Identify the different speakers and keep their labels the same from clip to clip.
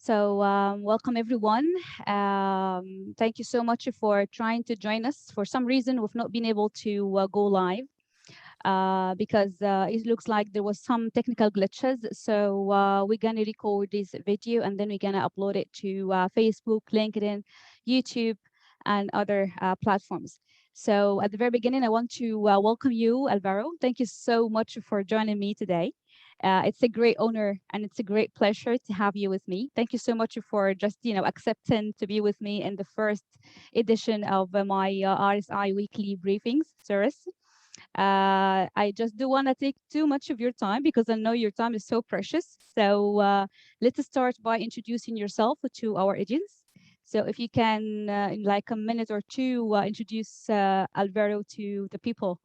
Speaker 1: Welcome everyone. Thank you so much for trying to join us. For some reason, we've not been able to go live because it looks like there was some technical glitches. So we're gonna record this video and then we're gonna upload it to Facebook, LinkedIn, YouTube, and other platforms. So at the very beginning, I want to welcome you, Alvaro. Thank you so much for joining me today. It's a great honor and it's a great pleasure to have you with me. Thank you so much for just accepting to be with me in the first edition of my RSI weekly briefings series. I just do want to take too much of your time because I know your time is so precious. So let's start by introducing yourself to our audience. So if you can, in like a minute or two, introduce Alvaro to the people.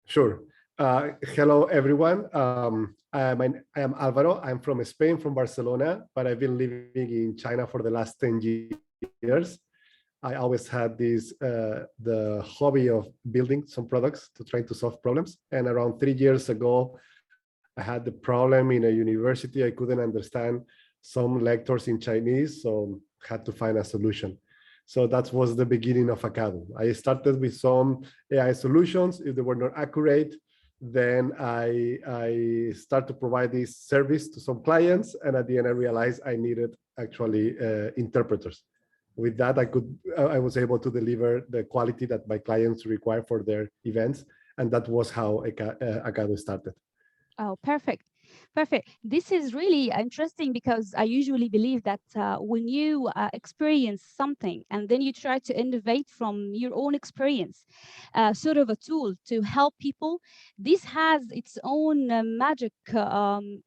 Speaker 2: Sure. Hello, everyone. I am Alvaro. I'm from Spain, from Barcelona, but I've been living in China for the last 10 years. I always had the hobby of building some products to try to solve problems. And around 3 years ago, I had the problem in a university. I couldn't understand some lectures in Chinese, so had to find a solution. So that was the beginning of Akkadu. I started with some AI solutions. If they were not accurate, then I started to provide this service to some clients. And at the end, I realized I needed actually interpreters. With that, I was able to deliver the quality that my clients require for their events. And that was how Akkadu started.
Speaker 1: Oh, perfect. Perfect. This is really interesting because I usually believe that when you experience something and then you try to innovate from your own experience, sort of a tool to help people, this has its own magic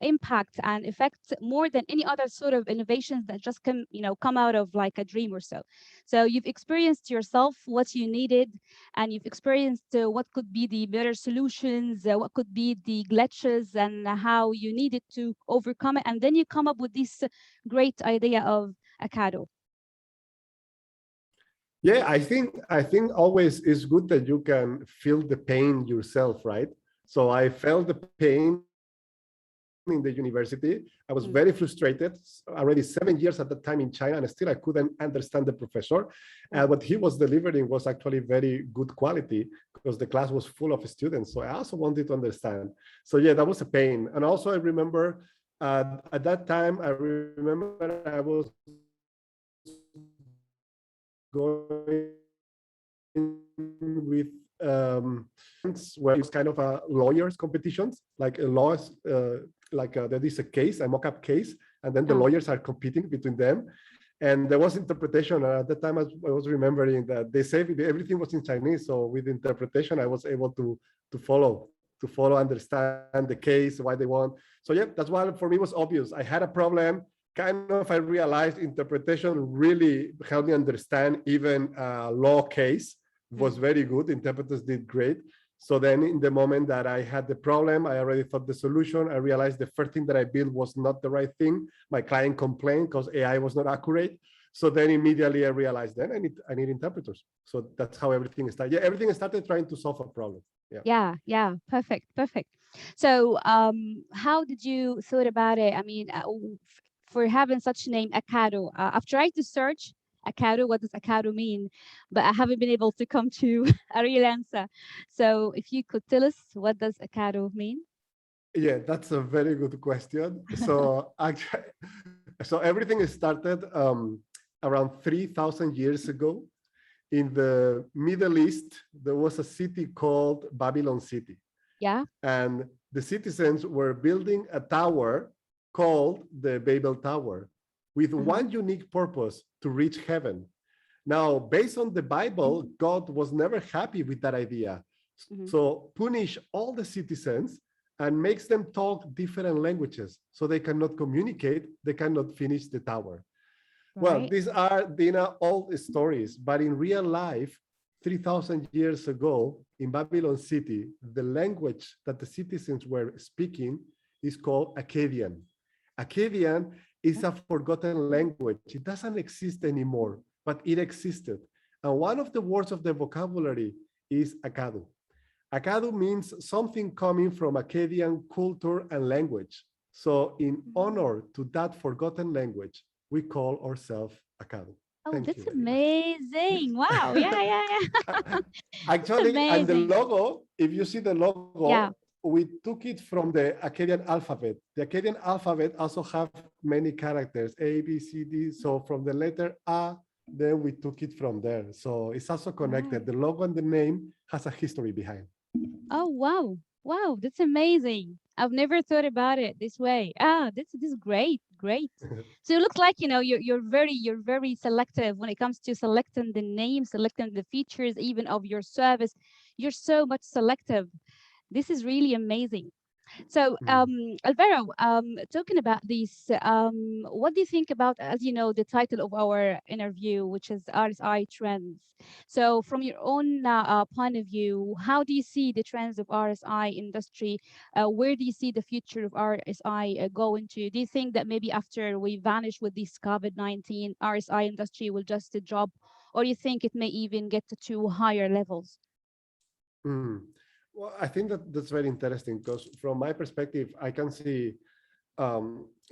Speaker 1: impact and effect more than any other sort of innovations that just come out of like a dream or so. So you've experienced yourself what you needed, and you've experienced what could be the better solutions, what could be the glitches, and how you needed to overcome it. And then you come up with this great idea of Akkadu.
Speaker 2: Yeah, I think always it's good that you can feel the pain yourself, right? So I felt the pain in the university. I was very frustrated, already 7 years at the time in China, and still I couldn't understand the professor. And what he was delivering was actually very good quality because the class was full of students. So I also wanted to understand. So yeah, that was a pain. And also I remember at that time, I remember I was going with where it's kind of a lawyers competitions, like a laws, there is a case, a mock-up case, and then the lawyers are competing between them. And there was interpretation. At the time, I was remembering that they said everything was in Chinese. So with interpretation, I was able to follow, understand the case, why they want. So yeah, that's why for me it was obvious. I had a problem. Kind of, I realized interpretation really helped me understand even a law case. Was very good. Interpreters did great. So then in the moment that I had the problem, I already thought the solution. I realized the first thing that I built was not the right thing. My client complained because AI was not accurate. So then immediately I realized then I need interpreters. So that's how everything started. Yeah, everything started trying to solve a problem.
Speaker 1: Yeah. Perfect. So how did you thought about it? I mean, for having such a name, Akkadu. I've tried to search Akkadu, what does Akkadu mean? But I haven't been able to come to a real answer. So if you could tell us, what does Akkadu mean?
Speaker 2: Yeah, that's a very good question. So actually, so everything started around 3,000 years ago. In the Middle East, there was a city called Babylon City.
Speaker 1: Yeah.
Speaker 2: And the citizens were building a tower called the Babel Tower with one unique purpose: to reach heaven. Now, based on the Bible, God was never happy with that idea. So punish all the citizens and makes them talk different languages so they cannot communicate, they cannot finish the tower. Right. Well, these are, Dina, old stories, but in real life, 3,000 years ago in Babylon City, the language that the citizens were speaking is called Akkadian. Akkadian is a forgotten language. It doesn't exist anymore, but it existed. And one of the words of the vocabulary is Akkadu. Akkadu means something coming from Akkadian culture and language. So in
Speaker 1: Mm.
Speaker 2: honor to that forgotten language, we call ourselves Akkadu.
Speaker 1: Oh,
Speaker 2: Thank you
Speaker 1: that's
Speaker 2: very much.
Speaker 1: amazing. Wow. Yeah, yeah, yeah. That's
Speaker 2: Actually, and the
Speaker 1: amazing.
Speaker 2: logo, if you see the logo,
Speaker 1: Yeah.
Speaker 2: we took it from the Akkadian alphabet. The Akkadian alphabet also have many characters, A, B, C, D. So from the letter A, then we took it from there. So it's also connected.
Speaker 1: Right.
Speaker 2: The logo and the name has a history behind.
Speaker 1: Oh, wow. Wow, that's amazing. I've never thought about it this way. Ah, this is great, great. So it looks like, you're very selective when it comes to selecting the name, selecting the features even of your service. You're so much selective. This is really amazing. So,
Speaker 2: Mm.
Speaker 1: Alvaro, talking about this, what do you think about, as you know, the title of our interview, which is RSI trends? So, from your own point of view, how do you see the trends of RSI industry? Where do you see the future of RSI going to? Do you think that maybe after we vanish with this COVID-19, RSI industry will just drop, or you think it may even get to higher levels?
Speaker 2: Mm. Well, I think that that's very interesting because from my perspective, I can see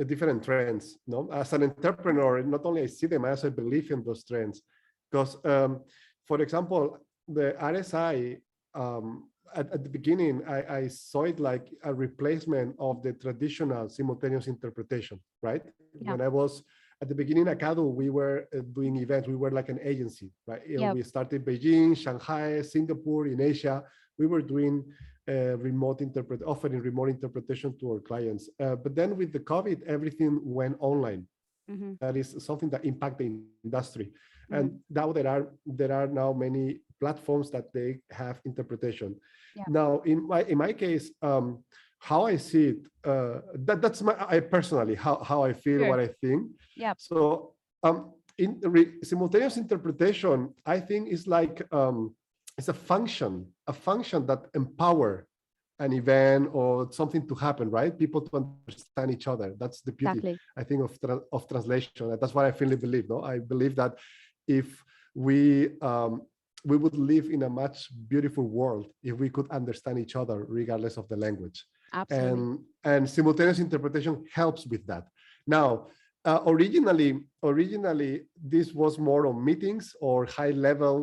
Speaker 2: different trends. No, as an entrepreneur, not only I see them, I also believe in those trends. Because, for example, the RSI at the beginning, I saw it like a replacement of the traditional simultaneous interpretation. Right when
Speaker 1: Yeah.
Speaker 2: I was at the beginning, Akkadu, we were doing events. We were like an agency, right?
Speaker 1: Yeah.
Speaker 2: We started Beijing, Shanghai, Singapore, in Asia. We were doing offering remote interpretation to our clients. But then with the COVID, everything went online.
Speaker 1: Mm-hmm.
Speaker 2: That is something that impacted the industry. And
Speaker 1: Mm-hmm.
Speaker 2: now there are now many platforms that they have interpretation.
Speaker 1: Yeah.
Speaker 2: Now, in my case, how I see it, that's I personally how I feel,
Speaker 1: Sure.
Speaker 2: what I think.
Speaker 1: Yeah.
Speaker 2: So in simultaneous interpretation, I think is like it's a function that empower an event or something to happen, right? People to understand each other. That's the beauty,
Speaker 1: Exactly.
Speaker 2: I think, of translation. And that's what I firmly believe. No, I believe that if we would live in a much beautiful world if we could understand each other regardless of the language.
Speaker 1: Absolutely.
Speaker 2: And simultaneous interpretation helps with that. Now, originally, this was more on meetings or high level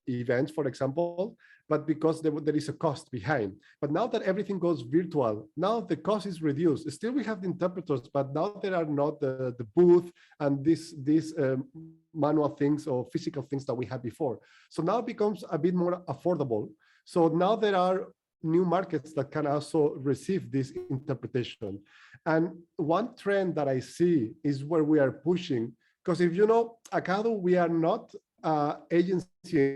Speaker 2: events, for example. But because there is a cost behind. But now that everything goes virtual, now the cost is reduced. Still, we have the interpreters, but now there are not the booth and these manual things or physical things that we had before. So now it becomes a bit more affordable. So now there are new markets that can also receive this interpretation. And one trend that I see is where we are pushing, because if you know, Akkadu, we are not agency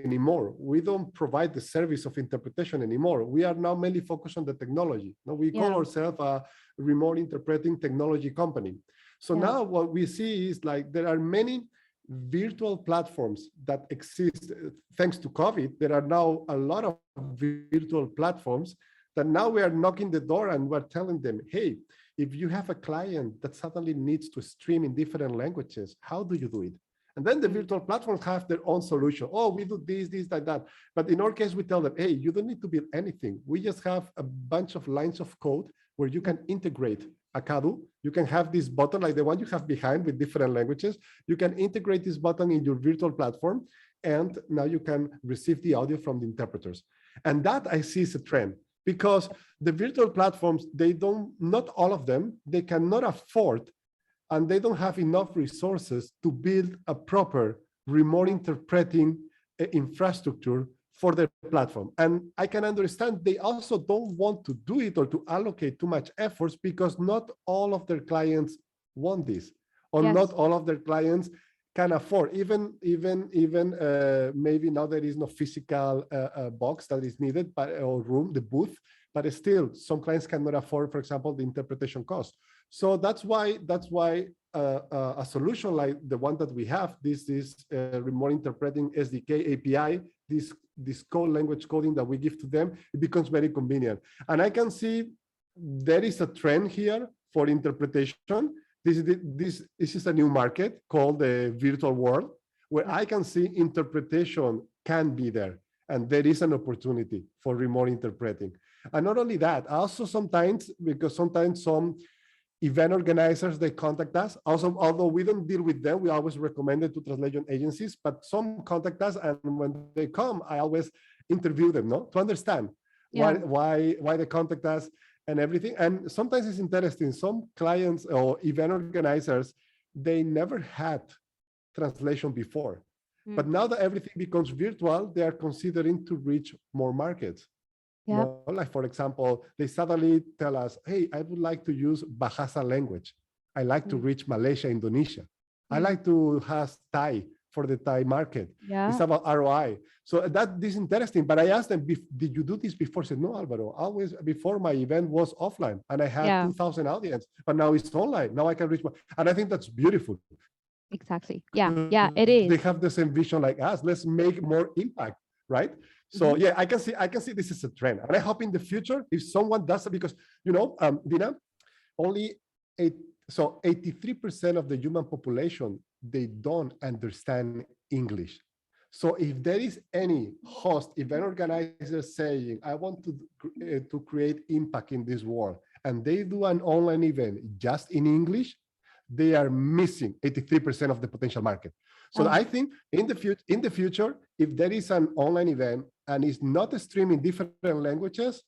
Speaker 2: anymore. We don't provide the service of interpretation anymore. We are now mainly focused on the technology. Now we call
Speaker 1: Yeah.
Speaker 2: ourselves a remote interpreting technology company. So
Speaker 1: Yeah.
Speaker 2: now what we see is like there are many virtual platforms that exist thanks to COVID. There are now a lot of virtual platforms that now we are knocking the door and we're telling them, hey, if you have a client that suddenly needs to stream in different languages, how do you do it? And then the
Speaker 1: Mm.
Speaker 2: virtual platforms have their own solution. Oh, we do this, like that. But in our case, we tell them, hey, you don't need to build anything. We just have a bunch of lines of code where you can integrate Akkadu. You can have this button like the one you have behind with different languages. You can integrate this button in your virtual platform. And now you can receive the audio from the interpreters. And that I see is a trend because the virtual platforms, not all of them, they cannot afford and they don't have enough resources to build a proper remote interpreting infrastructure for their platform. And I can understand they also don't want to do it or to allocate too much efforts because not all of their clients want this, or not
Speaker 1: Yes.
Speaker 2: all of their clients can afford. Even maybe now there is no physical box that is needed, or room, the booth, but still some clients cannot afford, for example, the interpretation cost. So that's why a solution like the one that we have, this remote interpreting SDK API, this code language coding that we give to them, it becomes very convenient. And I can see there is a trend here for interpretation. This is a new market called the virtual world, where
Speaker 1: Yeah.
Speaker 2: I can see interpretation can be there. And there is an opportunity for remote interpreting. And not only that, also sometimes, because sometimes some event organizers, they contact us. Also, although we don't deal with them, we always recommend it to translation agencies, but some contact us, and when they come, I always interview them, no, to understand
Speaker 1: Yeah.
Speaker 2: why they contact us and everything. And sometimes it's interesting. Some clients or event organizers, they never had translation before. But
Speaker 1: Mm.
Speaker 2: now that everything becomes virtual, they are considering to reach more markets.
Speaker 1: Yeah.
Speaker 2: No, like for example, they suddenly tell us, "Hey, I would like to use Bahasa language. I like to
Speaker 1: Mm.
Speaker 2: reach Malaysia, Indonesia. I
Speaker 1: Mm.
Speaker 2: like to have Thai for the Thai market. It's
Speaker 1: Yeah.
Speaker 2: about ROI." So that this is interesting. But I asked them, "Did you do this before?" I said, "No, Alvaro. Always before my event was offline, and I had
Speaker 1: Yeah.
Speaker 2: 2,000 audience. But now it's online. Now I can reach." And I think that's beautiful.
Speaker 1: Exactly. Yeah.
Speaker 2: Because
Speaker 1: Yeah. It
Speaker 2: they
Speaker 1: is.
Speaker 2: have the same vision like us. Let's make more impact, right? So
Speaker 1: Mm-hmm.
Speaker 2: yeah, I can see this is a trend, and I hope in the future, if someone does it, because Dina, only eight, so 83% of the human population, they don't understand English. So if there is any host, event organizer saying, "I want to create impact in this world," and they do an online event just in English, they are missing 83% of the potential market. So
Speaker 1: Oh.
Speaker 2: I think in the future, if there is an online event and it's not streamed in different languages,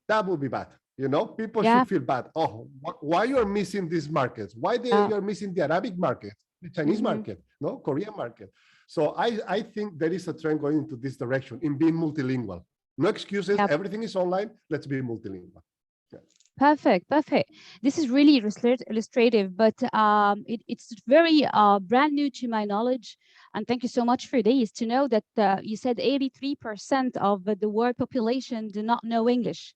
Speaker 2: that would be bad. You know, people should
Speaker 1: Yeah.
Speaker 2: feel bad. Oh, why you are missing these markets? Why you are missing the Arabic market, the Chinese
Speaker 1: Mm-hmm.
Speaker 2: market, no, Korean market? So I think there is a trend going into this direction in being multilingual. No excuses.
Speaker 1: Yeah.
Speaker 2: Everything is online. Let's be multilingual. Yeah.
Speaker 1: Perfect, perfect. This is really illustrative, but it's very brand new to my knowledge. And thank you so much for this. To know that you said 83% of the world population do not know English.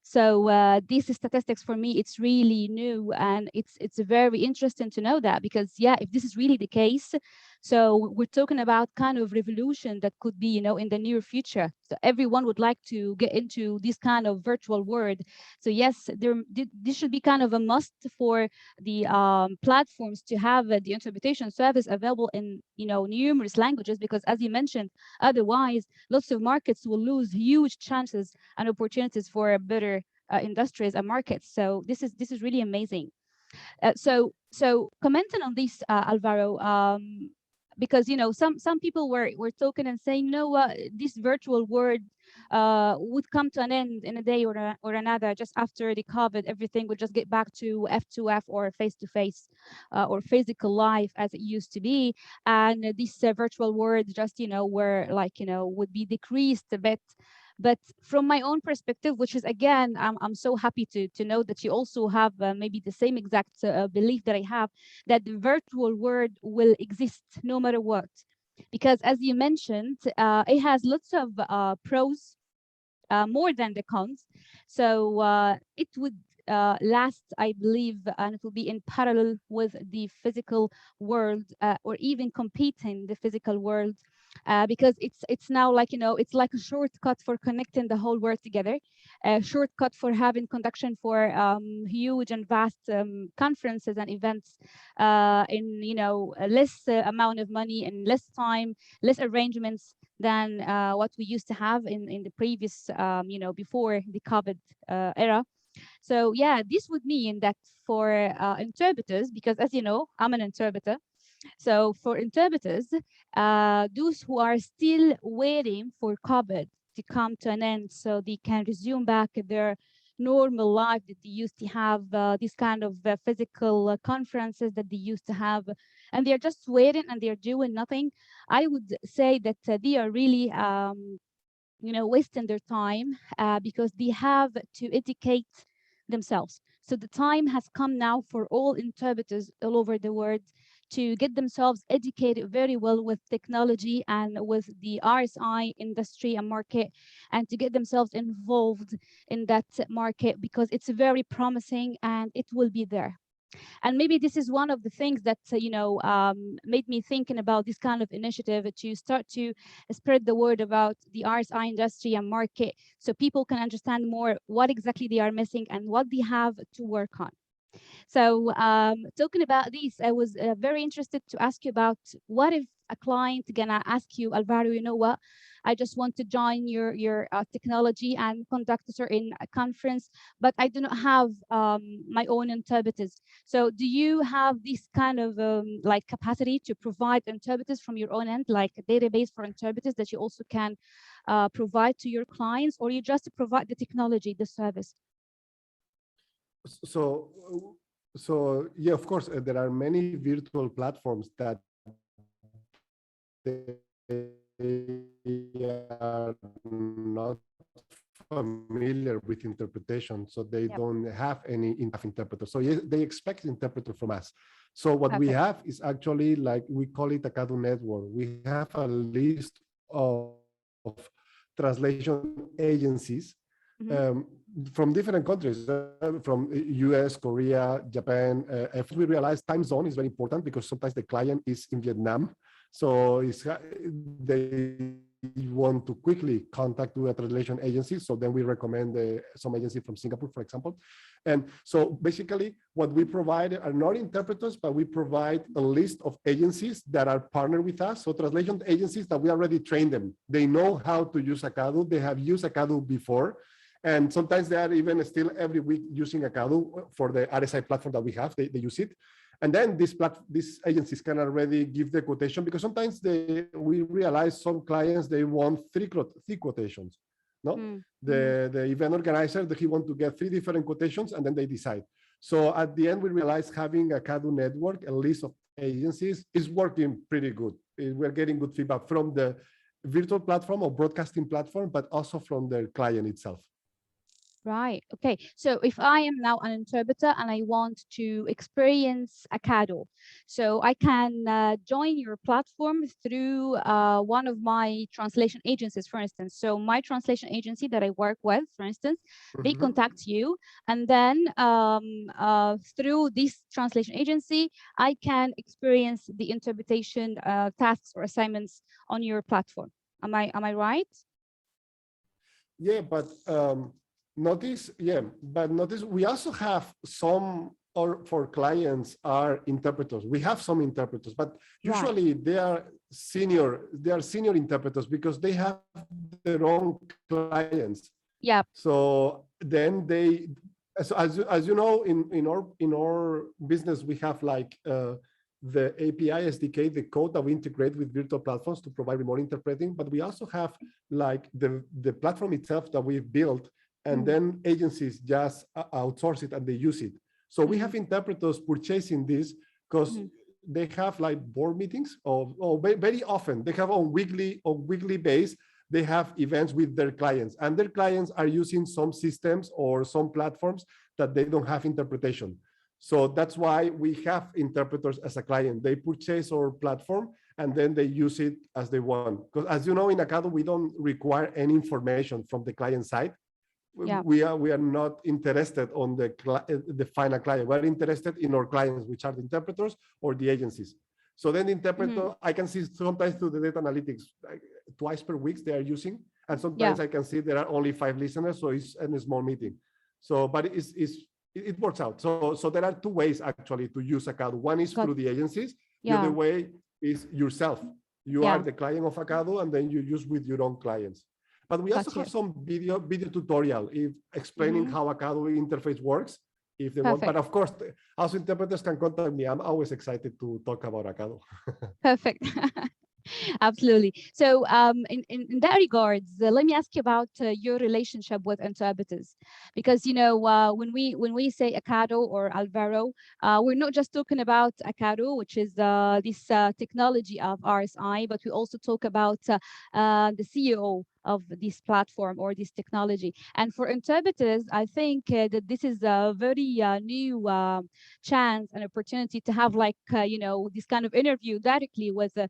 Speaker 1: So these statistics for me, it's really new, and it's very interesting to know that, because yeah, if this is really the case, so we're talking about kind of revolution that could be, in the near future. So everyone would like to get into this kind of virtual world. So yes, this should be kind of a must for the platforms to have the interpretation service available in numerous languages, because as you mentioned, otherwise lots of markets will lose huge chances and opportunities for better industries and markets. So this is really amazing. So commenting on this, Alvaro, because some people were talking and saying, this virtual world would come to an end in a day or another. Just after the COVID, everything would just get back to F2F or face-to-face or physical life as it used to be, and this virtual world just were like would be decreased a bit. But from my own perspective, which is again, I'm so happy to know that you also have maybe the same exact belief that I have, that the virtual world will exist no matter what. Because as you mentioned, it has lots of pros more than the cons. So it would last, I believe, and it will be in parallel with the physical world, or even competing the physical world, because it's now like it's like a shortcut for connecting the whole world together, a shortcut for having conduction for huge and vast conferences and events in a less amount of money and less time, less arrangements than what we used to have in the previous, before the COVID era. So yeah, this would mean that for interpreters, because as you know, I'm an interpreter. So for interpreters, those who are still waiting for COVID to come to an end so they can resume back their normal life that they used to have, these kind of physical conferences that they used to have, and they're just waiting and they're doing nothing, I would say that they are really wasting their time, because they have to educate themselves. So the time has come now for all interpreters all over the world to get themselves educated very well with technology and with the RSI industry and market, and to get themselves involved in that market, because it's very promising and it will be there. And maybe this is one of the things that made me thinking about this kind of initiative, to start to spread the word about the RSI industry and market, so people can understand more what exactly they are missing and what they have to work on. So talking about this, I was very interested to ask you about, what if a client gonna ask you, Alvaro, you know what? I just want to join your technology and conduct a certain conference, but I do not have my own interpreters. So do you have this kind of like capacity to provide interpreters from your own end, like a database for interpreters that you also can provide to your clients, or you just provide the technology, the service?
Speaker 2: So, so yeah, of course, there are many virtual platforms that they are not familiar with interpretation, so they
Speaker 1: Yep.
Speaker 2: don't have any interpreter. So yes, they expect interpreter from us. So what we
Speaker 1: Perfect.
Speaker 2: have is actually, like, we call it Akkadu network. We have a list of translation agencies
Speaker 1: Mm-hmm.
Speaker 2: from different countries, from US, Korea, Japan. If we realize time zone is very important because sometimes the client is in Vietnam, so they want to quickly contact to a translation agency. So then we recommend some agency from Singapore, for example. And so basically what we provide are not interpreters, but we provide a list of agencies that are partnered with us. So translation agencies that we already trained them. They know how to use Akkadu. They have used Akkadu before. And sometimes they are even still every week using Akkadu for the RSI platform that we have. They use it. And then these agencies can already give the quotation, because sometimes we realize some clients, they want three quotations. No, the event organizer, he wants to get 3 different quotations, and then they decide. So at the end, we realize having a Akkadu network, a list of agencies, is working pretty good. We're getting good feedback from the virtual platform or broadcasting platform, but also from the client itself.
Speaker 1: Right. Okay. So if I am now an interpreter and I want to experience Akkadu, so I can join your platform through one of my translation agencies, for instance. So my translation agency that I work with, for instance, they contact you, and then through this translation agency, I can experience the interpretation tasks or assignments on your platform. Am I right?
Speaker 2: Yeah, but notice we also have some, or for clients, are interpreters. We have some interpreters, but usually they are senior interpreters because they have their own clients.
Speaker 1: Yeah.
Speaker 2: So then so as you know, in our business, we have like the API SDK, the code that we integrate with virtual platforms to provide remote interpreting, but we also have like the platform itself that we've built, and then agencies just outsource it and they use it. So we have interpreters purchasing this because they have like board meetings, or very often they have on weekly base, they have events with their clients, and their clients are using some systems or some platforms that they don't have interpretation. So that's why we have interpreters as a client. They purchase our platform and then they use it as they want. Because as you know, in Akkadu, we don't require any information from the client side.
Speaker 1: Yeah.
Speaker 2: We are not interested on the final client. We're interested in our clients, which are the interpreters or the agencies. So then the interpreter, I can see sometimes through the data analytics, like twice per week they are using. And sometimes I can see there are only 5 listeners, so it's in a small meeting. So, but it works out. So there are 2 ways actually to use Akkadu. One is through the agencies. The other way is yourself. You are the client of Akkadu, and then you use with your own clients. But we also have some video tutorial explaining how Akkadu interface works, if they want. But of course, also interpreters can contact me. I'm always excited to talk about Akkadu.
Speaker 1: Perfect. Absolutely. So in that regards, let me ask you about your relationship with interpreters, because when we say Akkadu or Alvaro, we're not just talking about Akkadu, which is this technology of RSI, but we also talk about the CEO of this platform or this technology. And for interpreters, I think that this is a very new chance and opportunity to have this kind of interview directly with the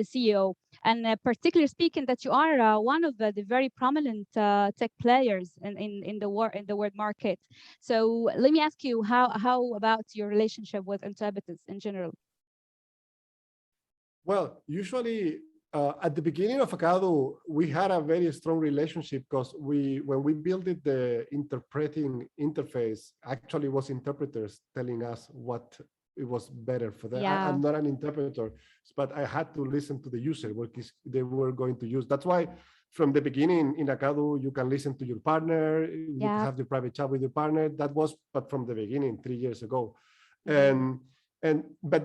Speaker 1: CEO. And particularly speaking, that you are one of the very prominent tech players in the world market. So let me ask you, how about your relationship with interpreters in general?
Speaker 2: Well, usually at the beginning of Akkadu, we had a very strong relationship because when we built it, the interpreting interface actually was interpreters telling us what it was better for them.
Speaker 1: Yeah.
Speaker 2: I'm not an interpreter, but I had to listen to the user, what they were going to use. That's why from the beginning in Akkadu, you can listen to your partner, you can
Speaker 1: Yeah.
Speaker 2: have the private chat with your partner. That was, but from the beginning, 3 years ago.
Speaker 1: Mhm.
Speaker 2: But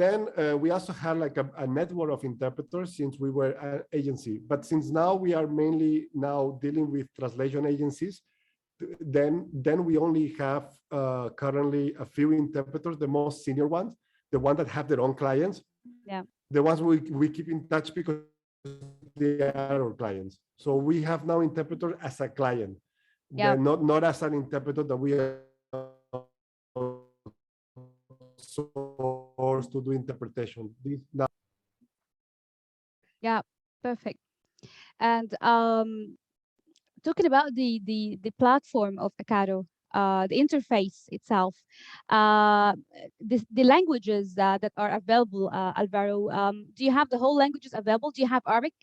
Speaker 2: then we also had like a network of interpreters since we were an agency. But since now we are mainly now dealing with translation agencies, then we only have currently a few interpreters, the most senior ones, the ones that have their own clients,
Speaker 1: Yeah.
Speaker 2: the ones we keep in touch because they are our clients. So we have now interpreter as a client,
Speaker 1: Yeah.
Speaker 2: not as an interpreter that we are source to do interpretation. This now.
Speaker 1: Yeah. Perfect. And talking about the platform of Akkadu, the interface itself, the languages that are available, Alvaro, do you have the whole languages available? Do you have Arabic,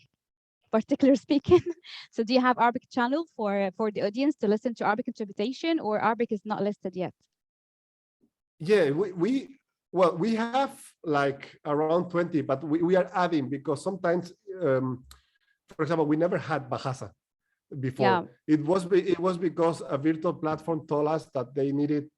Speaker 1: particularly speaking? So do you have Arabic channel for the audience to listen to Arabic interpretation, or Arabic is not listed yet?
Speaker 2: Yeah, we have like around 20, but we are adding because sometimes, for example, we never had Bahasa before.
Speaker 1: Yeah.
Speaker 2: It was because a virtual platform told us that they needed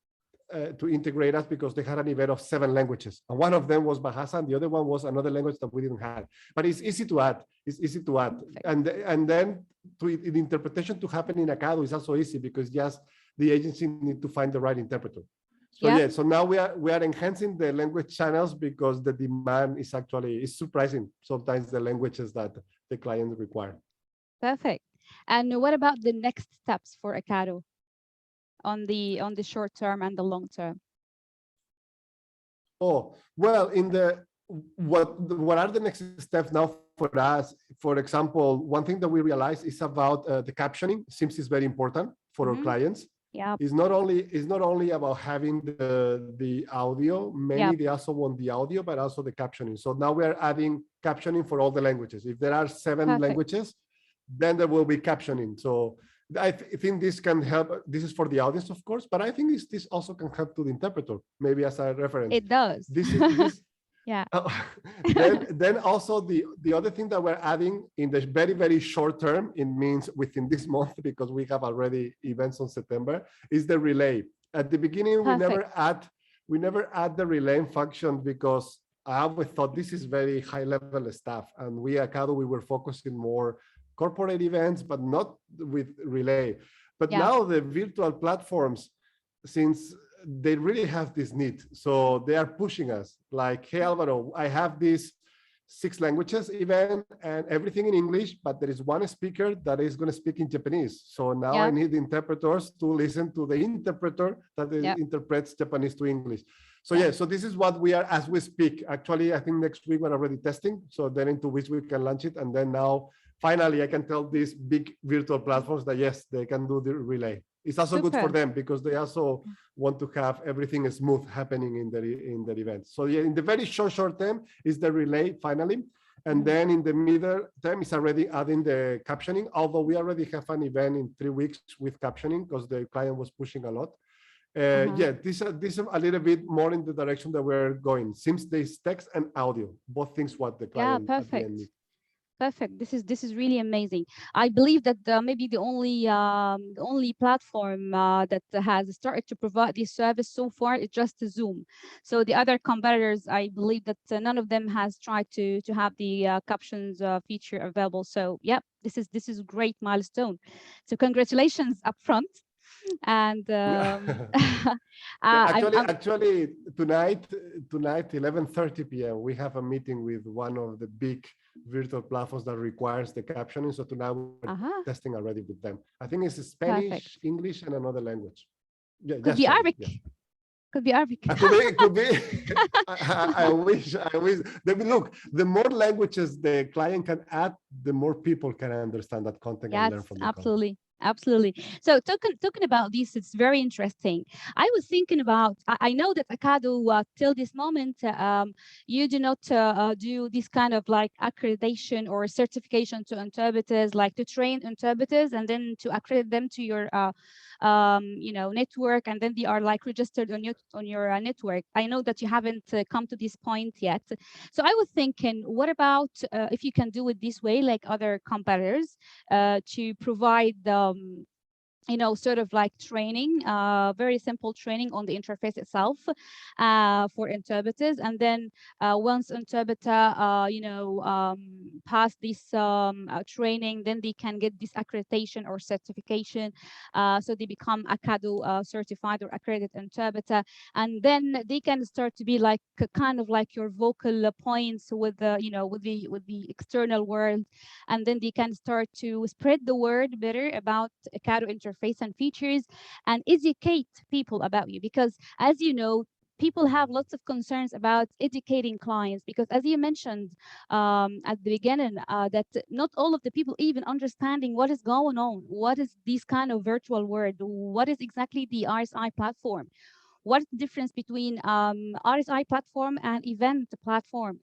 Speaker 2: to integrate us because they had an event of 7 languages, and one of them was Bahasa, and the other one was another language that we didn't have. But it's easy to add. It's easy to add, and then the interpretation to happen in Akkadu is also easy because just the agency need to find the right interpreter. So yeah, so now we are enhancing the language channels because the demand is surprising sometimes the languages that the clients require.
Speaker 1: Perfect. And what about the next steps for Akkadu on the short term and the long term?
Speaker 2: Oh, well, what are the next steps now for us? For example, one thing that we realize is about the captioning. Seems is very important for our clients.
Speaker 1: Yeah.
Speaker 2: It's not only about having the audio. Many they also want the audio, but also the captioning. So now we are adding captioning for all the languages. If there are 7 languages, then there will be captioning. So I think this can help. This is for the audience, of course, but I think this also can help to the interpreter, maybe as a reference.
Speaker 1: It does.
Speaker 2: This
Speaker 1: yeah.
Speaker 2: Then also the other thing that we're adding in the very, very short term, it means within this month, because we have already events on September, is the relay. At the beginning, we never add the relay function because I always thought this is very high level stuff. And we at Akkadu, we were focusing more corporate events, but not with relay. But now the virtual platforms, since they really have this need, so they are pushing us like, hey, Alvaro, I have this 6 languages event and everything in English, but there is one speaker that is going to speak in Japanese. So now I need interpreters to listen to the interpreter that interprets Japanese to English. So so this is what we are as we speak. Actually, I think next week we're already testing. So then in 2 weeks we can launch it. And then now, finally, I can tell these big virtual platforms that yes, they can do the relay. It's also good for them because they also want to have everything smooth happening in their events. So yeah, in the very short term is the relay finally. And then in the middle term is already adding the captioning, although we already have an event in 3 weeks with captioning because the client was pushing a lot. Yeah, this is a little bit more in the direction that we're going. Seems there's text and audio, both things what the client at the end needs.
Speaker 1: Perfect. This is really amazing. I believe that maybe the only platform that has started to provide this service so far is just Zoom. So the other competitors, I believe that none of them has tried to have the captions feature available. So yeah, this is a great milestone. So congratulations up front. And
Speaker 2: actually tonight 11:30 p.m. we have a meeting with one of the big virtual platforms that requires the captioning. So tonight we're testing already with them. I think it's Spanish, English, and another language. Yeah,
Speaker 1: could be Arabic. Yeah. Could be Arabic.
Speaker 2: Could be. I wish. Look, the more languages the client can add, the more people can understand that content and learn from the
Speaker 1: absolutely.
Speaker 2: content.
Speaker 1: Absolutely. So talking about this, it's very interesting. I was thinking about, I know that Akkadu, till this moment, you do not do this kind of like accreditation or certification to interpreters, like to train interpreters and then to accredit them to your, network, and then they are like registered on your network. I know that you haven't come to this point yet. So I was thinking, what about if you can do it this way, like other competitors? To provide sort of like training, very simple training on the interface itself for interpreters. And then once interpreter, pass this training, then they can get this accreditation or certification. So they become Akkadu certified or accredited interpreter. And then they can start to be like kind of like your vocal points with the, with the external world. And then they can start to spread the word better about Akkadu interface and features, and educate people about you. Because as you know, people have lots of concerns about educating clients, because as you mentioned at the beginning, that not all of the people even understanding what is going on, what is this kind of virtual world, what is exactly the RSI platform, what's the difference between RSI platform and event platform,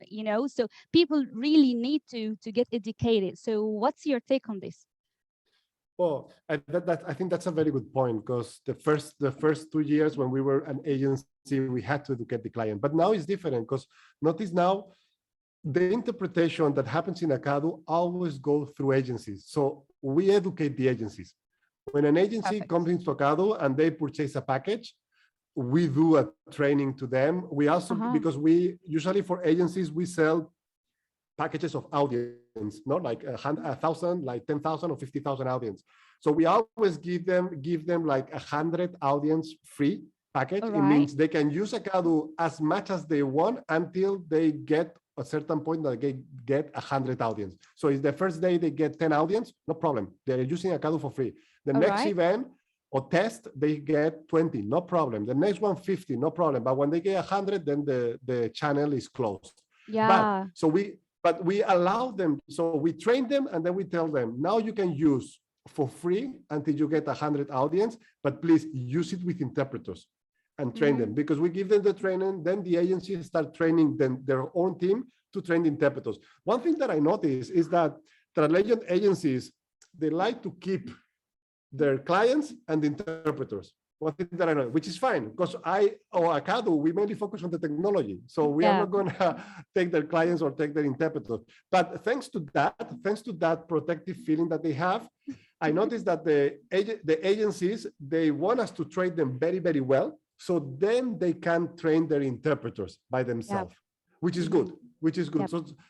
Speaker 1: so people really need to get educated. So what's your take on this?
Speaker 2: Well, I think that's a very good point, because the first 2 years when we were an agency, we had to educate the client. But now it's different, because notice now the interpretation that happens in Akkadu always goes through agencies. So we educate the agencies. When an agency
Speaker 1: Perfect.
Speaker 2: comes into Akkadu and they purchase a package, we do a training to them. We also, because we usually for agencies, we sell packages of audience, not like 1,000, like 10,000 or 50,000 audience. So we always give them like 100 audience free package.
Speaker 1: All
Speaker 2: It
Speaker 1: right.
Speaker 2: means they can use Akkadu as much as they want until they get a certain point that they get 100 audience. So if the first day they get 10 audience, no problem. They're using Akkadu for free. The
Speaker 1: All
Speaker 2: next
Speaker 1: right.
Speaker 2: event or test, they get 20, no problem. The next one, 50, no problem. But when they get 100, then the channel is closed.
Speaker 1: Yeah.
Speaker 2: But we allow them, so we train them, and then we tell them, now you can use for free until you get 100 audience, but please use it with interpreters and train them, because we give them the training, then the agencies start training their own team to train the interpreters. One thing that I noticed is that translation agencies, they like to keep their clients and the interpreters. One thing that I know, which is fine, because Akkadu, we mainly focus on the technology. So we are not going to take their clients or take their interpreters. But thanks to that protective feeling that they have, I noticed that the agencies, they want us to train them very, very well. So then they can train their interpreters by themselves, which is good.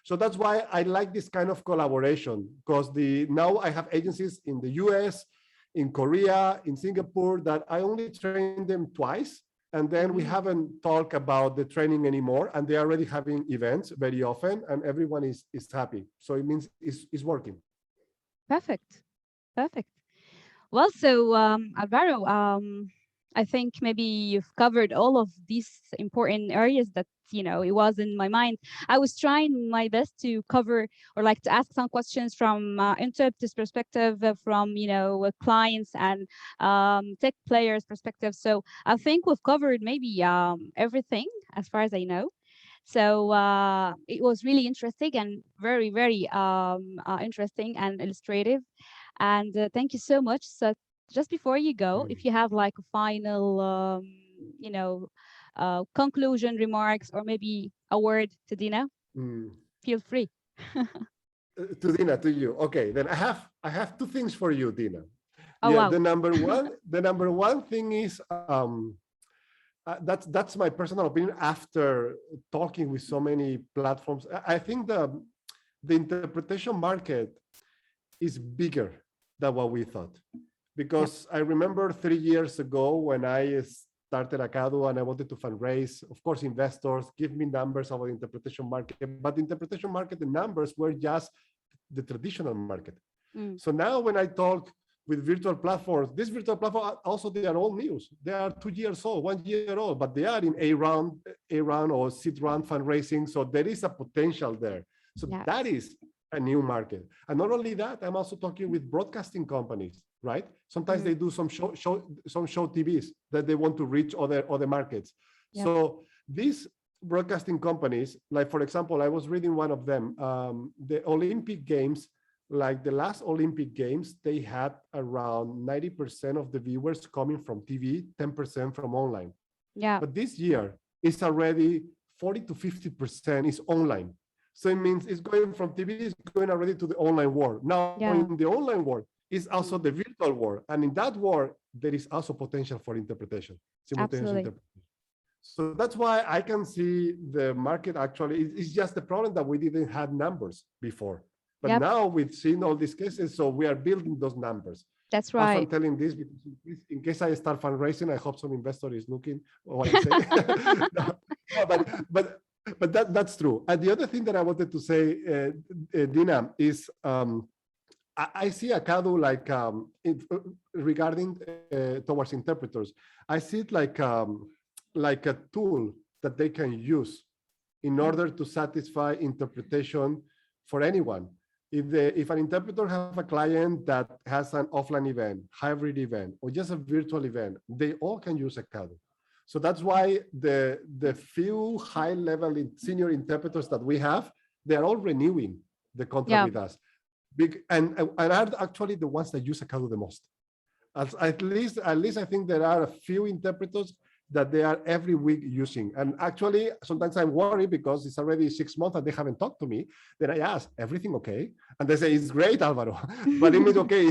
Speaker 2: So that's why I like this kind of collaboration, because now I have agencies in the US, in Korea, in Singapore, that I only trained them twice. And then we haven't talked about the training anymore. And they are already having events very often, and everyone is happy. So it means it's working.
Speaker 1: Perfect. Well, so Alvaro, I think maybe you've covered all of these important areas that it was in my mind. I was trying my best to cover, or like to ask some questions from interpreters perspective, from clients and tech players perspective. So I think we've covered maybe everything as far as I know. So it was really interesting and very, very interesting and illustrative. And thank you so much. So just before you go, if you have like a final, conclusion remarks, or maybe a word to Dina, feel free.
Speaker 2: To Dina, to you. Okay, then I have two things for you, Dina.
Speaker 1: Oh,
Speaker 2: Yeah,
Speaker 1: wow.
Speaker 2: the number one thing is that's my personal opinion after talking with so many platforms. I think the interpretation market is bigger than what we thought, because I remember 3 years ago when I started Akkadu and I wanted to fundraise, of course, investors give me numbers about the interpretation market, but the interpretation market, the numbers were just the traditional market. So now when I talk with virtual platforms, this virtual platform also, they are all news. They are 2 years old, 1 year old, but they are in A round or seed round fundraising. So there is a potential there. So that is a new market. And not only that, I'm also talking with broadcasting companies right? Sometimes they do some show TVs that they want to reach other markets.
Speaker 1: Yep.
Speaker 2: So these broadcasting companies, like for example, I was reading one of them, the Olympic Games, like the last Olympic Games, they had around 90% of the viewers coming from TV, 10% from online.
Speaker 1: Yeah.
Speaker 2: But this year, it's already 40 to 50% is online. So it means it's going from TV, it's going already to the online world. Now in the online world is also the virtual world. And in that world, there is also potential for interpretation, simultaneous interpretation. So that's why I can see the market actually, it's just the problem that we didn't have numbers before. But now we've seen all these cases, so we are building those numbers.
Speaker 1: That's right.
Speaker 2: Also, I'm telling this because in case I start fundraising, I hope some investor is looking what I'm saying. But that's true. And the other thing that I wanted to say, Dina, is I see Akkadu like regarding towards interpreters. I see it like a tool that they can use in order to satisfy interpretation for anyone. If an interpreter have a client that has an offline event, hybrid event, or just a virtual event, they all can use Akkadu. So that's why the few high-level senior interpreters that we have, they are all renewing the contract with us. And are actually the ones that use Akkadu the most. At least I think there are a few interpreters that they are every week using. And actually, sometimes I'm worried because it's already 6 months and they haven't talked to me. Then I ask, everything okay? And they say, it's great, Alvaro. But it means, okay,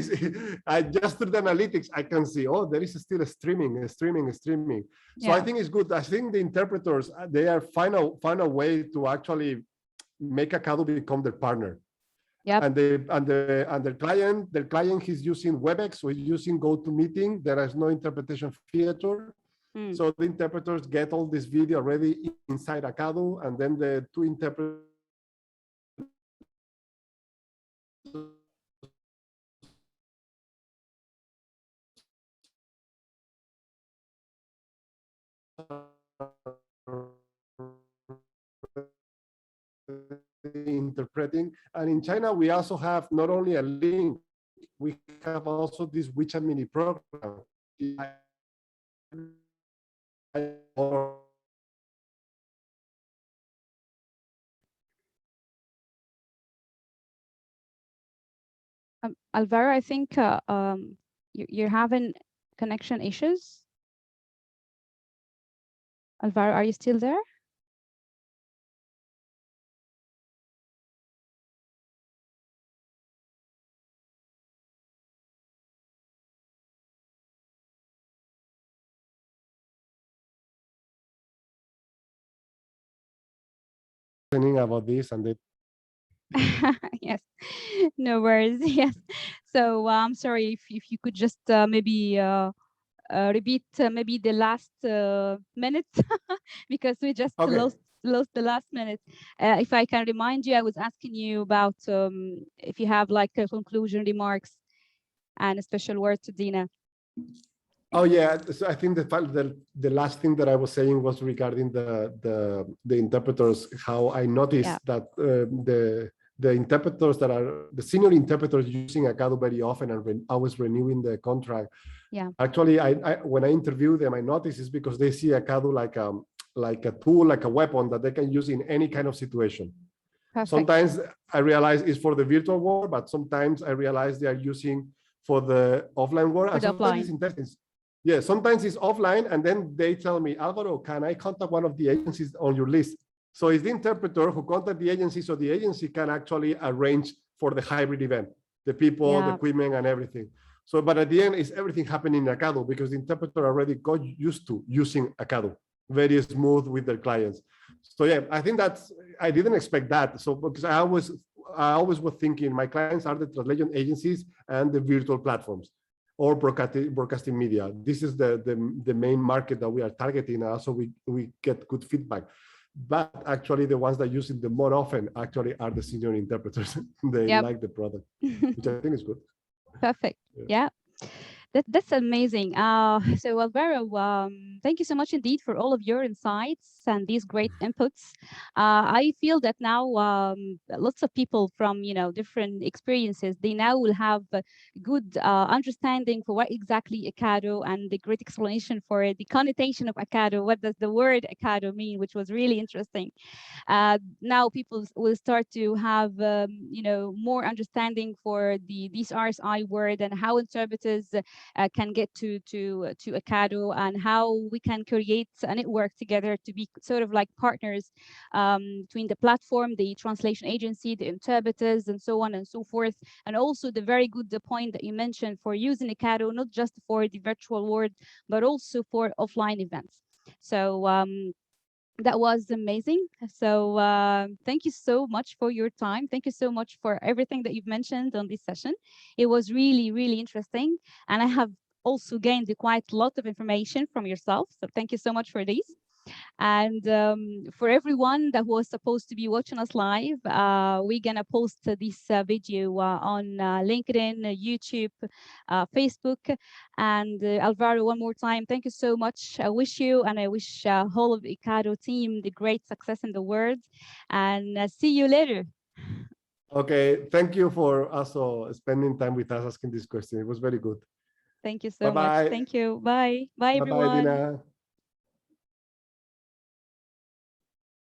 Speaker 2: I just through the analytics, I can see, oh, there is still a streaming. So I think it's good. I think the interpreters, they are find a way to actually make Akkadu become their partner.
Speaker 1: Yep.
Speaker 2: And their client is using WebEx or using GoToMeeting. There is no interpretation theater. So the interpreters get all this video already inside Akkadu, and then the two interpreters interpreting. And in China, we also have not only a link, we have also this WeChat mini program.
Speaker 1: Alvaro, I think you're having connection issues. Alvaro, are you still there?
Speaker 2: About this and that.
Speaker 1: Yes, no worries. Yes. So I'm sorry if you could just maybe repeat maybe the last minute because we just lost the last minute. If I can remind you, I was asking you about if you have like a conclusion remarks and a special word to Dina.
Speaker 2: Oh yeah, so I think the last thing that I was saying was regarding the interpreters. How I noticed that the interpreters that are the senior interpreters using Akkadu very often and always renewing the contract.
Speaker 1: Yeah.
Speaker 2: Actually, I when I interview them, I notice it's because they see Akkadu like a tool, like a weapon that they can use in any kind of situation.
Speaker 1: Perfect.
Speaker 2: Sometimes I realize it's for the virtual world, but sometimes I realize they are using for the offline world.
Speaker 1: For the offline.
Speaker 2: Yeah, sometimes it's offline, and then they tell me, Alvaro, can I contact one of the agencies on your list? So it's the interpreter who contacts the agency, so the agency can actually arrange for the hybrid event, the people, the equipment, and everything. So, but at the end, it's everything happening in Akkadu because the interpreter already got used to using Akkadu, very smooth with their clients. So yeah, I think I didn't expect that. So because I always was thinking my clients are the translation agencies and the virtual platforms or broadcasting media. This is the main market that we are targeting. Also, we get good feedback. But actually, the ones that use it the more often actually are the senior interpreters. They like the product, which I think is good.
Speaker 1: Perfect. Yeah. That's amazing. So Alvaro, thank you so much indeed for all of your insights and these great inputs. I feel that now lots of people from different experiences, they now will have a good understanding for what exactly Akkadu and the great explanation for the connotation of Akkadu. What does the word Akkadu mean, which was really interesting. Now people will start to have more understanding for these RSI word and how interpreters can get to Acado, and how we can create a network together to be sort of like partners between the platform, the translation agency, the interpreters, and so on and so forth. And also the very good point that you mentioned for using Acado not just for the virtual world, but also for offline events. So that was amazing. So thank you so much for your time. Thank you so much for everything that you've mentioned on this session. It was really, really interesting. And I have also gained quite a lot of information from yourself. So thank you so much for this. And for everyone that was supposed to be watching us live, we're going to post this video on LinkedIn, YouTube, Facebook. And Alvaro, one more time, thank you so much. I wish you and I wish whole of Icaro team the great success in the world. And see you later.
Speaker 2: Okay, thank you for also spending time with us asking this question. It was very good.
Speaker 1: Thank you
Speaker 2: Bye
Speaker 1: so much.
Speaker 2: bye.
Speaker 1: Thank you. Bye. Bye,
Speaker 2: Bye bye,
Speaker 1: everyone.
Speaker 2: Dina.